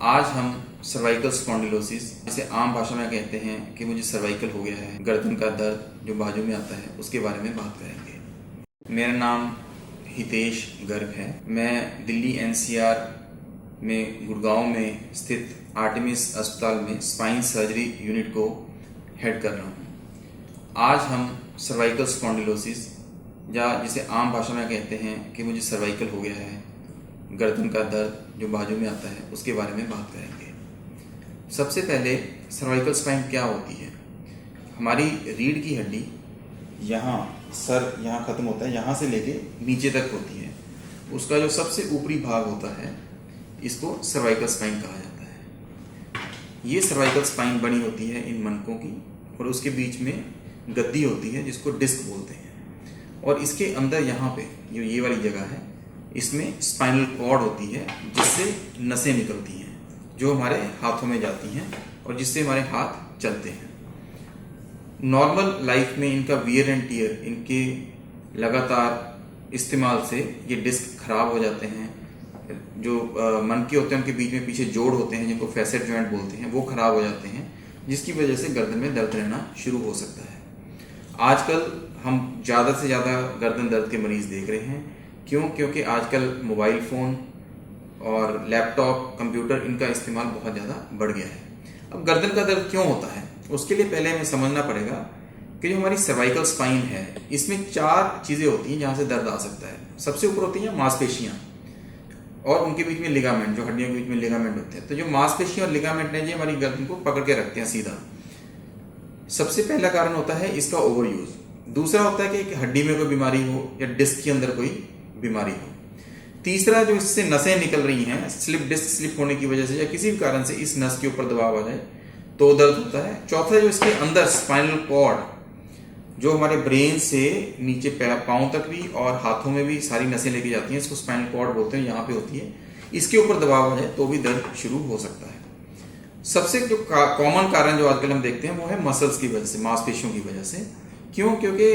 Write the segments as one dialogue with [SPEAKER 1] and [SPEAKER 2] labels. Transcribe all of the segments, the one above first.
[SPEAKER 1] आज हम cervical spondylosis, जिसे आम भाषा में कहते हैं कि मुझे सर्वाइकल हो गया है, गर्दन का दर्द जो बाजू में आता है, उसके बारे में बात करेंगे। मेरा नाम हितेश गर्ग है। मैं दिल्ली एनसीआर में गुड़गांव में स्थित आर्टेमिस अस्पताल में स्पाइन सर्जरी यूनिट को हेड कर रहा हूँ। आज हम सर्वाइकल स्पॉन्डिलोसिस, या जिसे आम भाषा में कहते हैं कि मुझे सर्वाइकल हो गया है, गर्दन का दर्द जो बाजू में आता है, उसके बारे में बात करेंगे। सबसे पहले सर्वाइकल स्पाइन क्या होती है। हमारी रीढ़ की हड्डी यहाँ सर यहाँ खत्म होता है, यहाँ से लेके नीचे तक होती है। उसका जो सबसे ऊपरी भाग होता है, इसको सर्वाइकल स्पाइन कहा जाता है। ये सर्वाइकल स्पाइन बनी होती है इन मनकों की, और उसके बीच में गद्दी होती है जिसको डिस्क बोलते हैं। और इसके अंदर यहाँ पे जो ये वाली जगह है, इसमें स्पाइनल कॉर्ड होती है, जिससे नसें निकलती हैं जो हमारे हाथों में जाती हैं और जिससे हमारे हाथ चलते हैं। नॉर्मल लाइफ में इनका वियर एंड टियर, इनके लगातार इस्तेमाल से ये डिस्क खराब हो जाते हैं। जो मन के होते हैं उनके बीच में पीछे जोड़ होते हैं, जिनको फैसेट जॉइंट बोलते हैं, वो खराब हो जाते हैं, जिसकी वजह से गर्दन में दर्द रहना शुरू हो सकता है। आजकल हम ज़्यादा से ज़्यादा गर्दन दर्द के मरीज देख रहे हैं। क्योंकि आजकल मोबाइल फ़ोन और लैपटॉप, कंप्यूटर, इनका इस्तेमाल बहुत ज़्यादा बढ़ गया है। अब गर्दन का दर्द क्यों होता है, उसके लिए पहले हमें समझना पड़ेगा कि जो हमारी सर्वाइकल स्पाइन है, इसमें 4 चीज़ें होती हैं जहाँ से दर्द आ सकता है। सबसे ऊपर होती हैं मांसपेशियाँ, और उनके बीच में लिगामेंट, जो हड्डियों के बीच में लिगामेंट होते हैं। तो जो मांसपेशियाँ और लिगामेंट हैं, ये हमारी गर्दन को पकड़ के रखते हैं सीधा। सबसे पहला कारण होता है इसका ओवर यूज। दूसरा होता है कि हड्डी में कोई बीमारी हो या डिस्क के अंदर कोई बीमारी हो। तीसरा, जो इससे नसें निकल रही हैं, डिस्क स्लिप होने की वजह से या किसी भी कारण से इस नस के ऊपर दबाव आ जाए तो दर्द होता है। चौथा, जो इसके अंदर स्पाइनल कॉर्ड, जो हमारे ब्रेन से नीचे पांव तक भी और हाथों में भी सारी नसें लेके जाती हैं, इसको स्पाइनल कॉर्ड बोलते हैं, यहाँ पे होती है। इसके ऊपर दबाव आ जाए तो भी दर्द शुरू हो सकता है। सबसे जो कॉमन कारण जो आजकल हम देखते हैं, वो है मसल्स की वजह से, मांसपेशियों की वजह से। क्योंकि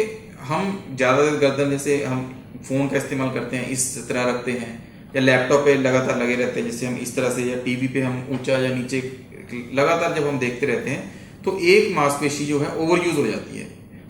[SPEAKER 1] हम ज़्यादा गर्दन, जैसे हम फ़ोन का इस्तेमाल करते हैं, इस तरह रखते हैं, या लैपटॉप पे लगातार लगे रहते हैं, जैसे हम इस तरह से, या टीवी पे हम ऊंचा या नीचे लगातार जब हम देखते रहते हैं, तो एक मांसपेशी जो है ओवर यूज हो जाती है।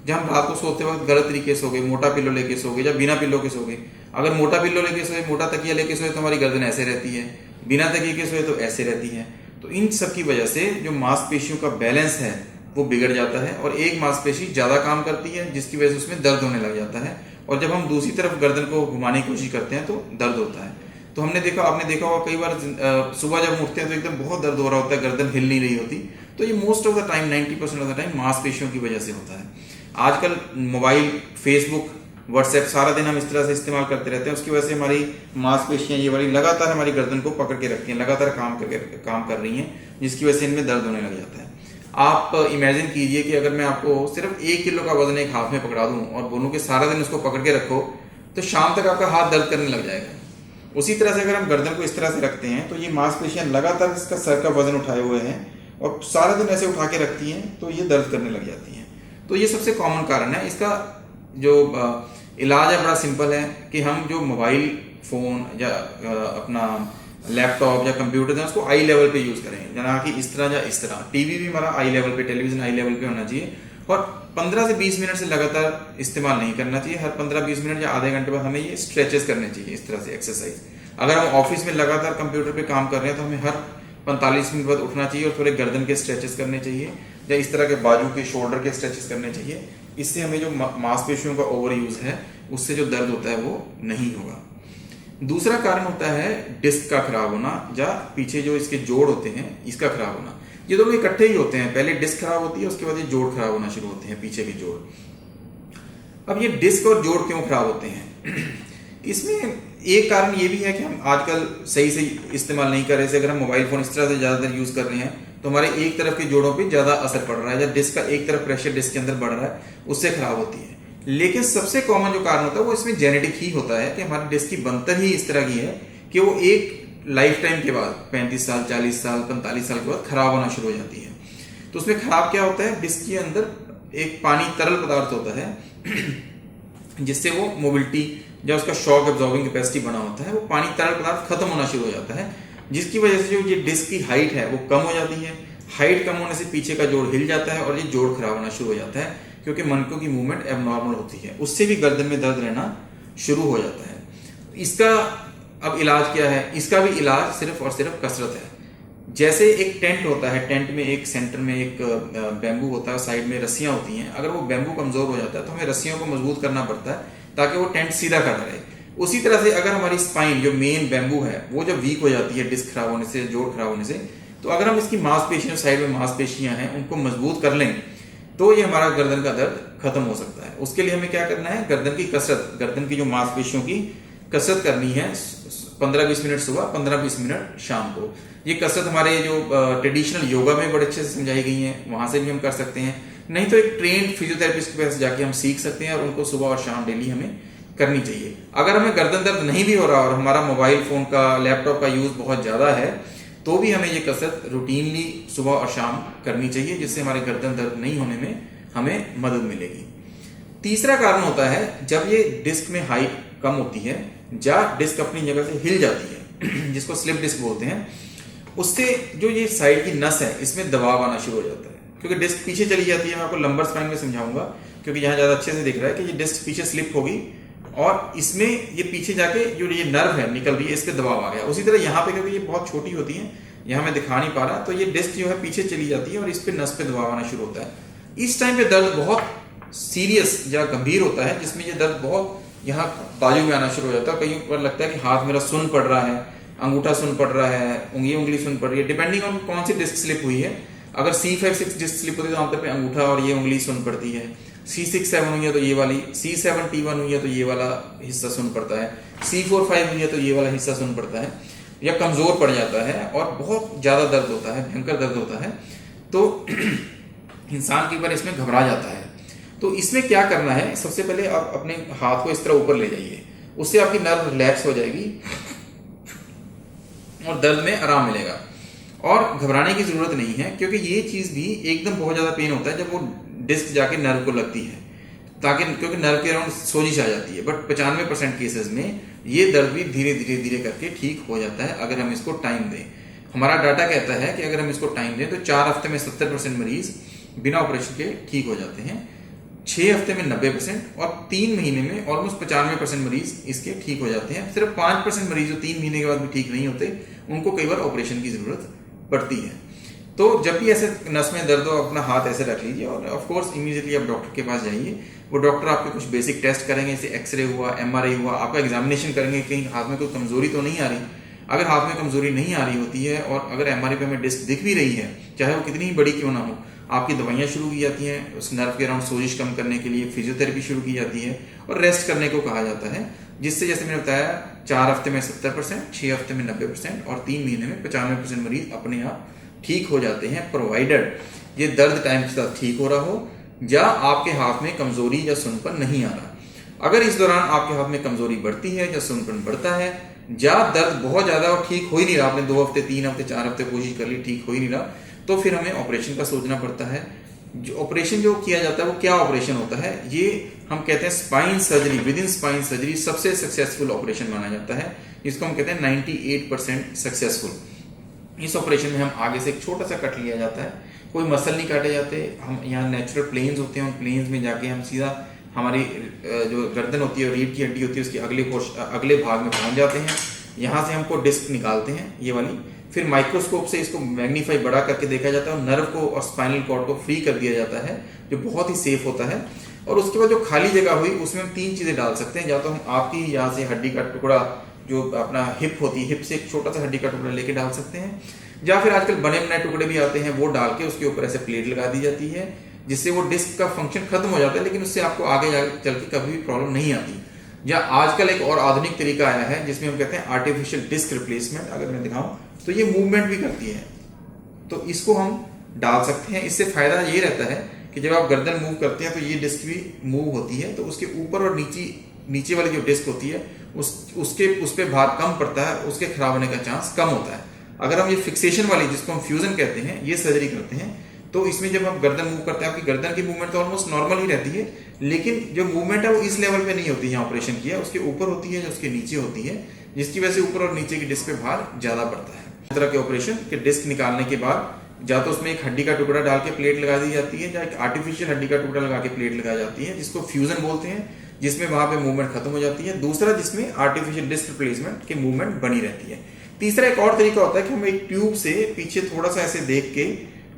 [SPEAKER 1] जब हम रात को सोते वक्त गलत तरीके से सो गए, मोटा पिल्लो लेके सो गए या बिना पिल्लो के सो गए। अगर मोटा पिल्लो लेके सोए, मोटा तकिया लेके सोए, तो हमारी गर्दन ऐसे रहती है। बिना तकिए के सोए तो ऐसे रहती है। तो इन सब की वजह से जो मांसपेशियों का बैलेंस है वो बिगड़ जाता है, और एक मांसपेशी ज़्यादा काम करती है, जिसकी वजह से उसमें दर्द होने लग जाता है। और जब हम दूसरी तरफ गर्दन को घुमाने की कोशिश करते हैं तो दर्द होता है। तो आपने देखा होगा कई बार सुबह जब उठते हैं तो एकदम बहुत दर्द हो रहा होता है, गर्दन हिल नहीं रही होती। तो ये most of the time, 90% of the time मांसपेशियों की वजह से होता है। आजकल मोबाइल, फेसबुक, व्हाट्सएप सारा दिन हम इस तरह से इस्तेमाल करते रहते हैं, उसकी वजह से हमारी मांसपेशियां ये वाली लगातार हमारी गर्दन को पकड़ के रखती हैं, लगातार काम कर रही हैं, जिसकी वजह से इनमें दर्द होने लग जाता है। आप इमेजिन कीजिए कि अगर मैं आपको सिर्फ 1 किलो का वजन एक हाथ में पकड़ा दूं और बोलूं कि सारा दिन उसको पकड़ के रखो, तो शाम तक आपका हाथ दर्द करने लग जाएगा। उसी तरह से अगर हम गर्दन को इस तरह से रखते हैं, तो ये मांसपेशियां लगातार इसका सर का वजन उठाए हुए हैं और सारा दिन ऐसे उठा के रखती हैं, तो ये दर्द करने लग जाती हैं। तो ये सबसे कॉमन कारण है। इसका जो इलाज है बड़ा सिंपल है कि हम जो मोबाइल फ़ोन या अपना लैपटॉप या कंप्यूटर है, उसको आई लेवल पे यूज़ करें, जना कि इस तरह या इस तरह। टीवी भी हमारा आई लेवल पे, टेलीविजन आई लेवल पे होना चाहिए, और 15 से 20 मिनट से लगातार इस्तेमाल नहीं करना चाहिए। हर 15-20 मिनट या आधे घंटे बाद हमें ये स्ट्रेचेस करने चाहिए, इस तरह से एक्सरसाइज। अगर हम ऑफिस में लगातार कंप्यूटर पे काम कर रहे हैं, तो हमें हर 45 मिनट बाद उठना चाहिए और थोड़े गर्दन के स्ट्रेचेस करने चाहिए, या इस तरह के बाजू के, शोल्डर के स्ट्रेचेस करने चाहिए। इससे हमें जो मांसपेशियों का ओवर यूज है, उससे जो दर्द होता है वो नहीं होगा। दूसरा कारण होता है डिस्क का खराब होना, या पीछे जो इसके जोड़ होते हैं, इसका खराब होना। ये दोनों इकट्ठे ही होते हैं, पहले डिस्क खराब होती है, उसके बाद ये जोड़ खराब होना शुरू होते हैं, पीछे के जोड़। अब ये डिस्क और जोड़ क्यों खराब होते हैं? इसमें एक कारण ये भी है कि हम आजकल सही से इस्तेमाल नहीं कर रहे। जैसे अगर हम मोबाइल फोन इस तरह से ज़्यादातर यूज़ कर रहे हैं, तो हमारे एक तरफ के जोड़ों पे ज़्यादा असर पड़ रहा है, या डिस्क का एक तरफ प्रेशर डिस्क के अंदर बढ़ रहा है, उससे खराब होती है। लेकिन सबसे कॉमन जो कारण होता है वो इसमें जेनेटिक ही होता है, कि हमारी डिस्क की बनतर ही इस तरह की है कि वो एक लाइफ टाइम के बाद 35 साल, 40 साल, 45 साल के बाद खराब होना शुरू हो जाती है। तो उसमें खराब क्या होता है, डिस्क के अंदर एक पानी तरल पदार्थ होता है, जिससे वो मोबिलिटी या उसका शॉक एब्जॉर्बिंग कैपेसिटी बना होता है, वो पानी तरल पदार्थ खत्म होना शुरू हो जाता है। जिसकी वजह से जो ये डिस्क की हाइट है वो कम हो जाती है। हाइट कम होने से पीछे का जोड़ हिल जाता है और ये जोड़ खराब होना शुरू हो जाता है, क्योंकि मणकों की मूवमेंट एबनॉर्मल होती है, उससे भी गर्दन में दर्द रहना शुरू हो जाता है। इसका अब इलाज क्या है? इसका भी इलाज सिर्फ और सिर्फ कसरत है। जैसे एक टेंट होता है, टेंट में एक सेंटर में एक बैम्बू होता है, साइड में रस्सियां होती हैं। अगर वो बैम्बू कमजोर हो जाता है तो हमें रस्सियों को मजबूत करना पड़ता है ताकि वो टेंट सीधा खड़ा रहे। उसी तरह से अगर हमारी स्पाइन जो मेन बैम्बू है वो जब वीक हो जाती है डिस्क खराब होने से, जोड़ खराब होने से, तो अगर हम इसकी मांसपेशियां, साइड में मांसपेशियां हैं, उनको मजबूत कर लें तो ये हमारा गर्दन का दर्द खत्म हो सकता है। उसके लिए हमें क्या करना है? गर्दन की कसरत, गर्दन की जो मांसपेशियों की कसरत करनी है 15-20 मिनट सुबह, 15-20 मिनट शाम को। ये कसरत हमारे जो ट्रेडिशनल योगा में बड़े अच्छे से समझाई गई है, वहां से भी हम कर सकते हैं। नहीं तो एक ट्रेंड फिजियोथेरेपिस्ट के पास जाके हम सीख सकते हैं और उनको सुबह और शाम डेली हमें करनी चाहिए। अगर हमें गर्दन दर्द नहीं भी हो रहा और हमारा मोबाइल फोन का, लैपटॉप का यूज बहुत ज्यादा है, तो भी हमें ये कसरत रूटीनली सुबह और शाम करनी चाहिए, जिससे हमारे गर्दन दर्द नहीं होने में हमें मदद मिलेगी। तीसरा कारण होता है जब ये डिस्क में हाइट कम होती है या डिस्क अपनी जगह से हिल जाती है, जिसको स्लिप डिस्क बोलते हैं। उससे जो ये साइड की नस है इसमें दबाव आना शुरू हो जाता है, क्योंकि डिस्क पीछे चली जाती है। मैं आपको लंबर स्पाइन में समझाऊंगा, क्योंकि यहाँ ज्यादा अच्छे से दिख रहा है कि ये डिस्क पीछे स्लिप होगी और इसमें ये पीछे जाके जो ये नर्व है निकल रही है, इस पे दबाव आ गया। उसी तरह यहाँ पे, क्योंकि ये बहुत छोटी होती है, यहाँ मैं दिखा नहीं पा रहा, तो ये डिस्क जो है पीछे चली जाती है और इस पे नस पे दबाव आना शुरू होता है। इस टाइम पे दर्द बहुत सीरियस या गंभीर होता है, जिसमें ये दर्द बहुत यहाँ बाजू में आना शुरू हो जाता है। कहीं पर लगता है कि हाथ मेरा सुन पड़ रहा है, अंगूठा सुन पड़ रहा है, उंगली सुन पड़ रही है, डिपेंडिंग ऑन कौन सी डिस्क स्लिप हुई है। अगर C5-6 डिस्क स्लिप होती है तो आमतौर पे अंगूठा और ये उंगली सुन पड़ती है। C6-7 हुई है तो ये वाली, C7-T1 हुई है तो ये वाला हिस्सा सुन पड़ता है, C4-5 हुई है तो ये वाला हिस्सा सुन पड़ता है, या कमजोर पड़ जाता है और बहुत ज्यादा दर्द होता है, भयंकर दर्द होता है, तो इंसान की बार इसमें घबरा जाता है। तो इसमें क्या करना है? सबसे पहले आप अपने हाथ को इस तरह ऊपर ले जाइए, उससे आपकी नर्व रिलैक्स हो जाएगी और दर्द में आराम मिलेगा। और घबराने की जरूरत नहीं है, क्योंकि ये चीज भी एकदम बहुत ज्यादा पेन होता है जब वो डिस्क जाके नर्व को लगती है, ताकि क्योंकि नर्व के अराउंड सोजिश आ जाती है। बट 95% केसेस में ये दर्द भी धीरे धीरे धीरे करके ठीक हो जाता है अगर हम इसको टाइम दें। हमारा डाटा कहता है कि अगर हम इसको टाइम दें तो 4 हफ्ते में 70% मरीज बिना ऑपरेशन के ठीक हो जाते हैं, 6 हफ्ते में 90% और 3 महीने में ऑलमोस्ट 95% मरीज इसके ठीक हो जाते हैं। सिर्फ 5% मरीज जो 3 महीने के बाद भी ठीक नहीं होते, उनको कई बार ऑपरेशन की जरूरत पड़ती है। तो जब भी ऐसे नस में दर्द हो, अपना हाथ ऐसे रख लीजिए और ऑफ कोर्स इमीडिएटली आप डॉक्टर के पास जाइए। वो डॉक्टर आपके कुछ बेसिक टेस्ट करेंगे, जैसे एक्सरे हुआ, MRI हुआ, आपका एग्जामिनेशन करेंगे, कहीं हाथ में कोई कमजोरी तो नहीं आ रही। अगर हाथ में कमजोरी नहीं आ रही होती है और अगर MRI पे हमें डिस्क दिख भी रही है, चाहे वो कितनी ही बड़ी क्यों ना हो, आपकी दवाइयां शुरू की जाती हैं उस नर्व के अराउंड सोजिश कम करने के लिए, फिजियोथेरेपी शुरू की जाती है और रेस्ट करने को कहा जाता है, जिससे जैसे मैंने बताया 4 हफ्ते में 70%, 6 हफ्ते में 90% और 3 महीने में 95% मरीज अपने आप ठीक हो जाते हैं, प्रोवाइडेड ये दर्द टाइम के साथ ठीक हो रहा हो या आपके हाथ में कमजोरी या सुनपन नहीं आ रहा। अगर इस दौरान आपके हाथ में कमजोरी बढ़ती है या सुनपन बढ़ता है या दर्द बहुत ज्यादा और ठीक हो ही नहीं रहा, आपने 2 हफ्ते, 3 हफ्ते, 4 हफ्ते कोशिश कर ली, ठीक हो ही नहीं रहा, तो फिर हमें ऑपरेशन का सोचना पड़ता है। जो ऑपरेशन जो किया जाता है वो क्या ऑपरेशन होता है? ये हम कहते हैं spine surgery, with in spine surgery सबसे सक्सेसफुल ऑपरेशन माना जाता है, जिसको हम कहते हैं 98% सक्सेसफुल। इस ऑपरेशन में हम आगे से एक छोटा सा कट लिया जाता है, कोई मसल नहीं काटे जाते, हम यहाँ नेचुरल प्लेन्स होते हैं, उन प्लेन्स में जाके हम सीधा हमारी जो गर्दन होती है, रीढ़ की हड्डी होती है, उसके अगले भाग में पहुंच जाते हैं। यहाँ से हमको डिस्क निकालते हैं ये वाली, फिर माइक्रोस्कोप से इसको मैग्नीफाई बड़ा करके देखा जाता है और नर्व को और स्पाइनल कॉर्ड को फ्री कर दिया जाता है, जो बहुत ही सेफ होता है। और उसके बाद जो खाली जगह हुई उसमें हम 3 चीजें डाल सकते हैं, या तो हम आपकी यहाँ से हड्डी का टुकड़ा, जो अपना हिप होती है, हिप से एक छोटा सा हड्डी का टुकड़ा लेके डाल सकते हैं, या फिर आजकल बने बनाए टुकड़े भी आते हैं, वो डाल के उसके ऊपर ऐसे प्लेट लगा दी जाती है, जिससे वो डिस्क का फंक्शन खत्म हो जाता है, लेकिन उससे आपको आगे चल के कभी भी प्रॉब्लम नहीं आती। या आजकल एक और आधुनिक तरीका आया है जिसमें हम कहते हैं आर्टिफिशियल डिस्क रिप्लेसमेंट। अगर मैं दिखाऊं तो ये मूवमेंट भी करती है, तो इसको हम डाल सकते हैं। इससे फायदा ये रहता है कि जब आप गर्दन मूव करते हैं तो ये डिस्क भी मूव होती है, तो उसके ऊपर और नीचे वाली जो डिस्क होती है उस पे भार कम पड़ता है, उसके खराब होने का चांस कम होता है। अगर हम ये फिक्सेशन वाली, जिसको हम फ्यूजन कहते हैं, ये सर्जरी करते हैं, तो इसमें जब आप गर्दन मूव करते हैं, आपकी गर्दन की मूवमेंट तो ऑलमोस्ट नॉर्मल ही रहती है, लेकिन जो मूवमेंट है वो इस लेवल पे नहीं होती है ऑपरेशन किया, उसके ऊपर होती है, जो उसके नीचे होती है, जिसकी वजह से ऊपर और नीचे की डिस्क पे भार ज्यादा पड़ता है। तरह के ऑपरेशन के डिस्क निकालने के बाद या तो उसमें एक हड्डी का टुकड़ा डाल के प्लेट लगा दी जाती है, या एक आर्टिफिशियल हड्डी का टुकड़ा लगा के प्लेट लगाई जाती है, जिसको फ्यूजन बोलते हैं, जिसमें वहां पे मूवमेंट खत्म हो जाती है। दूसरा जिसमें आर्टिफिशियल डिस्क रिप्लेसमेंट की मूवमेंट बनी रहती है। तीसरा एक और तरीका होता है कि हम एक ट्यूब से पीछे थोड़ा सा ऐसे देख के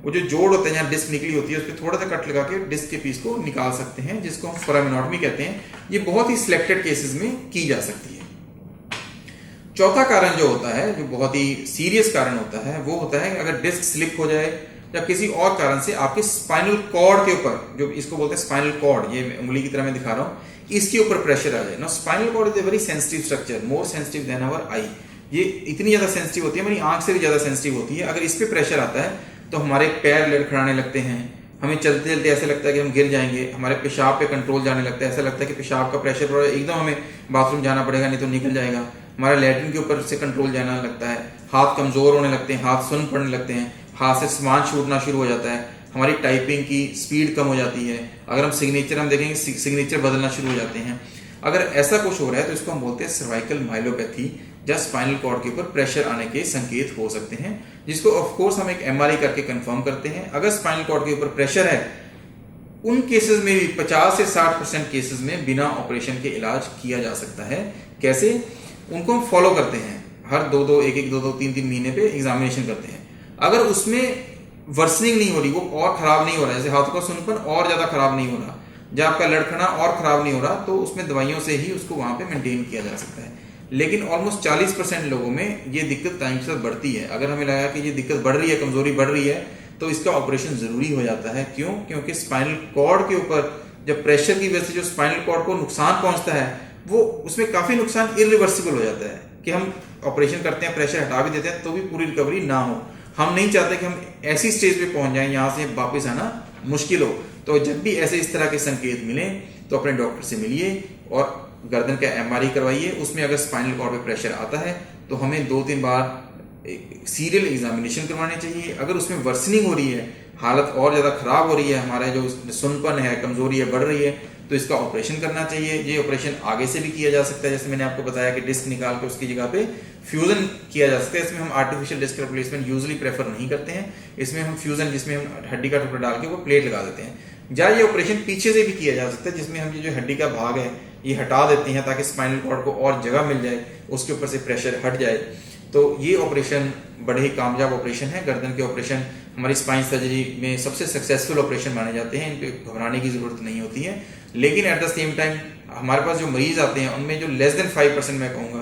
[SPEAKER 1] वो जो जोड़ होता है जहाँ डिस्क निकली होती है उस पर थोड़ा सा कट लगा के डिस्क के पीस को निकाल सकते हैं, जिसको हम फोरामिनोटॉमी कहते हैं। ये बहुत ही सिलेक्टेड केसेस में की जा सकती है। चौथा कारण जो होता है, जो बहुत ही सीरियस कारण होता है, वो होता है अगर डिस्क स्लिप हो जाए या किसी और कारण से आपके स्पाइनल कॉर्ड के ऊपर, जो इसको बोलते हैं स्पाइनल कॉर्ड, ये उंगली की तरह मैं दिखा रहा हूं, इसके ऊपर प्रेशर आ जाए ना। Spinal cord is a very sensitive structure, more sensitive than our eye. ये इतनी ज्यादा सेंसिटिव होती है, हमारी आंख से भी ज्यादा सेंसिटिव होती है। अगर इस पे प्रेशर आता है तो हमारे पैर लड़खड़ाने लगते हैं, हमें चलते चलते ऐसा लगता है कि हम गिर जाएंगे, हमारे पेशाब पे कंट्रोल जाने लगता है, ऐसा लगता है कि पेशाब का प्रेशर बढ़ एकदम हमें बाथरूम जाना पड़ेगा नहीं तो निकल जाएगा। हमारा लैट्रिन के ऊपर से कंट्रोल जाना लगता है, हाथ कमजोर होने लगते हैं, हाथ सुन्न पड़ने लगते हैं, हाथ से सामान छूटना शुरू हो जाता है, हमारी टाइपिंग की स्पीड कम हो जाती है। अगर हम देखेंगे सिग्नेचर बदलना शुरू हो जाते हैं। अगर ऐसा कुछ हो रहा है तो इसको हम बोलते हैं सर्वाइकल माइलोपैथी, या स्पाइनल कॉर्ड के ऊपर प्रेशर आने के संकेत हो सकते हैं, जिसको ऑफ कोर्स हम एक एमआरआई करके कंफर्म करते हैं। अगर स्पाइनल कॉर्ड के ऊपर प्रेशर है, उन केसेस में भी 50 से 60% केसेस में बिना ऑपरेशन के इलाज किया जा सकता है। कैसे? उनको हम फॉलो करते हैं, हर 2-3 महीने पे एग्जामिनेशन करते हैं। अगर उसमें वर्सनिंग नहीं हो रही, वो और खराब नहीं हो रहा, जैसे हाथों का सुनपन और ज्यादा खराब नहीं हो रहा, जब आपका लड़खड़ा और खराब नहीं हो रहा, तो उसमें दवाइयों से ही उसको वहां पे मेंटेन किया जा सकता है। लेकिन ऑलमोस्ट 40% लोगों में ये दिक्कत टाइम के साथ बढ़ती है। अगर हमें लगा कि ये दिक्कत बढ़ रही है, कमजोरी बढ़ रही है, तो इसका ऑपरेशन जरूरी हो जाता है। क्यों? क्योंकि स्पाइनल कॉर्ड के ऊपर जब प्रेशर की वजह से जो स्पाइनल कॉर्ड को नुकसान पहुंचता है, वो उसमें काफी नुकसान इरिवर्सिबल हो जाता है कि हम ऑपरेशन करते हैं, प्रेशर हटा भी देते हैं, तो भी पूरी रिकवरी ना हो। हम नहीं चाहते कि हम ऐसी स्टेज पे पहुंच जाएं यहां से वापस आना मुश्किल हो। तो जब भी ऐसे इस तरह के संकेत मिले तो अपने डॉक्टर से मिलिए और गर्दन का एमआरआई करवाइए। उसमें अगर स्पाइनल कॉर्ड पे प्रेशर आता है तो हमें 2-3 बार सीरियल एग्जामिनेशन करवाने चाहिए। अगर उसमें वर्सनिंग हो रही है, हालत और ज्यादा खराब हो रही है, हमारा जो सुनपन है, कमजोरी है, बढ़ रही है, तो इसका ऑपरेशन करना चाहिए। ये ऑपरेशन आगे से भी किया जा सकता है, जैसे मैंने आपको बताया कि डिस्क निकाल के उसकी जगह पे फ्यूजन किया जा सकता है। इसमें हम artificial disc replacement usually prefer नहीं करते हैं। इसमें हम फ्यूजन, जिसमें हम हड्डी का टुकड़ा डाल के वो प्लेट लगा देते हैं। या ये ऑपरेशन पीछे से भी किया जा सकता है, जिसमें हम ये जो हड्डी का भाग है ये हटा देते हैं ताकि स्पाइनल कॉर्ड को और जगह मिल जाए, उसके ऊपर से प्रेशर हट जाए। तो ये ऑपरेशन बड़े ही कामयाब ऑपरेशन है। गर्दन के ऑपरेशन हमारी स्पाइन सर्जरी में सबसे सक्सेसफुल ऑपरेशन माने जाते हैं। इन पे घबराने की जरूरत नहीं होती है। लेकिन एट द सेम टाइम हमारे पास जो मरीज आते हैं उनमें जो लेस देन 5% मैं कहूँगा